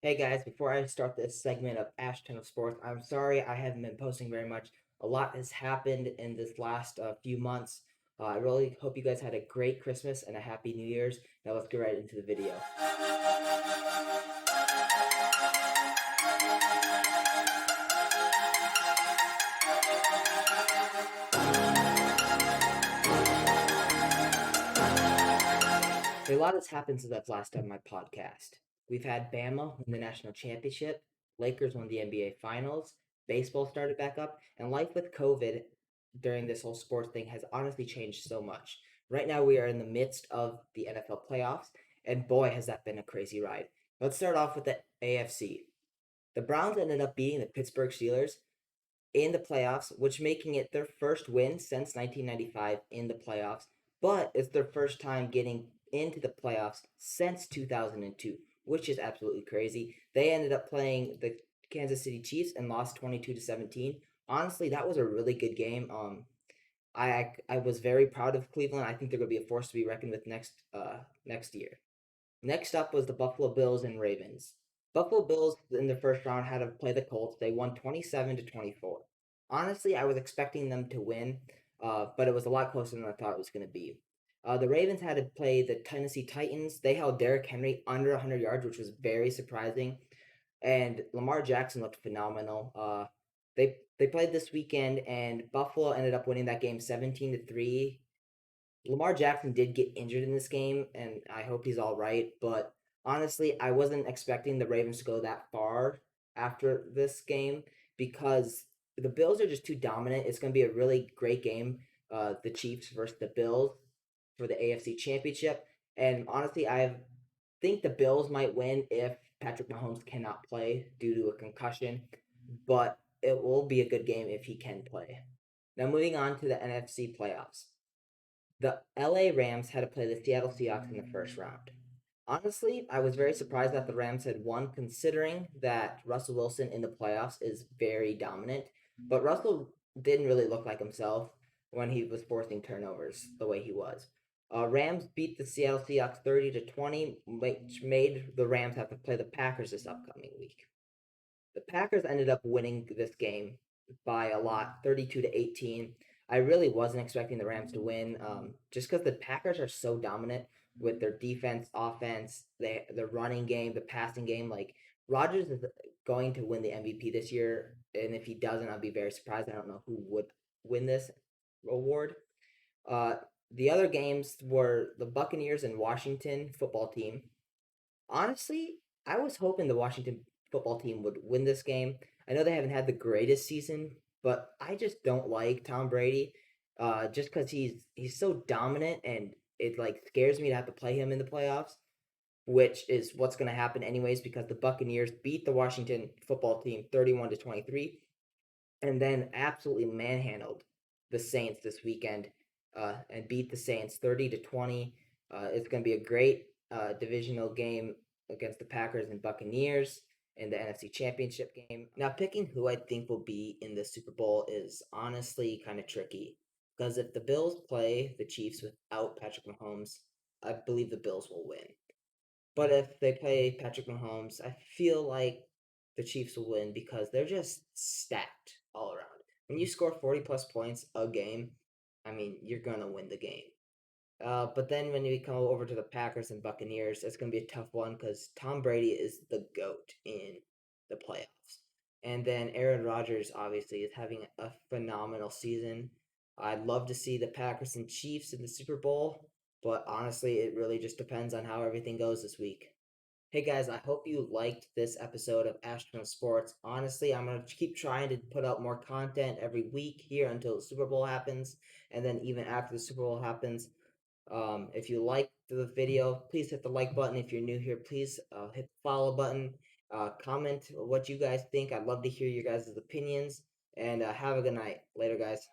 Hey guys, before I start this segment of Ashton of Sports, I'm sorry I haven't been posting very much. A lot has happened in this last few months. I really hope you guys had a great Christmas and a happy New Year's. Now let's get right into the video. A lot has happened since I've last done my podcast. We've had Bama win the national championship, Lakers won the NBA Finals, baseball started back up, and life with COVID during this whole sports thing has honestly changed so much. Right now, we are in the midst of the NFL playoffs, and boy, has that been a crazy ride. Let's start off with the AFC. The Browns ended up beating the Pittsburgh Steelers in the playoffs, which making it their first win since 1995 in the playoffs, but it's their first time getting into the playoffs since 2002, which is absolutely crazy. They ended up playing the Kansas City Chiefs and lost 22 to 17. Honestly, that was a really good game. I was very proud of Cleveland. I think they're going to be a force to be reckoned with next year. Next up was the Buffalo Bills and Ravens. Buffalo Bills in the first round had to play the Colts. They won 27 to 24. Honestly, I was expecting them to win, but it was a lot closer than I thought it was going to be. The Ravens had to play the Tennessee Titans. They held Derrick Henry under 100 yards, which was very surprising. And Lamar Jackson looked phenomenal. They played this weekend, and Buffalo ended up winning that game 17 to 3. Lamar Jackson did get injured in this game, and I hope he's all right. But honestly, I wasn't expecting the Ravens to go that far after this game because the Bills are just too dominant. It's going to be a really great game, the Chiefs versus the Bills for the AFC Championship. And honestly, I think the Bills might win if Patrick Mahomes cannot play due to a concussion, but it will be a good game if he can play. Now, moving on to the NFC playoffs. The LA Rams had to play the Seattle Seahawks in the first round. Honestly, I was very surprised that the Rams had won, considering that Russell Wilson in the playoffs is very dominant. But Russell didn't really look like himself when he was forcing turnovers the way he was. Rams beat the Seattle Seahawks 30 to 20, which made the Rams have to play the Packers this upcoming week. The Packers ended up winning this game by a lot, 32 to 18. I really wasn't expecting the Rams to win, just because the Packers are so dominant with their defense, offense, the running game, the passing game. Like Rodgers is going to win the MVP this year, and if he doesn't, I'll be very surprised. I don't know who would win this award. Uh, the other games were the Buccaneers and Washington football team. Honestly, I was hoping the Washington football team would win this game. I know they haven't had the greatest season, but I just don't like Tom Brady. Just because he's so dominant, and it like scares me to have to play him in the playoffs, which is what's going to happen anyways because the Buccaneers beat the Washington football team 31 to 23, and then absolutely manhandled the Saints this weekend, and beat the Saints 30 to 20. It's going to be a great divisional game against the Packers and Buccaneers in the NFC Championship game. Now, picking who I think will be in the Super Bowl is honestly kind of tricky because if the Bills play the Chiefs without Patrick Mahomes, I believe the Bills will win. But if they play Patrick Mahomes, I feel like the Chiefs will win because they're just stacked all around. When you score 40 plus points a game, I mean, you're going to win the game. But then when you come over to the Packers and Buccaneers, it's going to be a tough one because Tom Brady is the GOAT in the playoffs. And then Aaron Rodgers obviously is having a phenomenal season. I'd love to see the Packers and Chiefs in the Super Bowl, but honestly, it really just depends on how everything goes this week. Hey guys, I hope you liked this episode of Astro Sports. Honestly, I'm going to keep trying to put out more content every week here until the Super Bowl happens, and then even after the Super Bowl happens. If you liked the video, please hit the like button. If you're new here, please hit the follow button. Comment what you guys think. I'd love to hear your guys' opinions. And have a good night. Later, guys.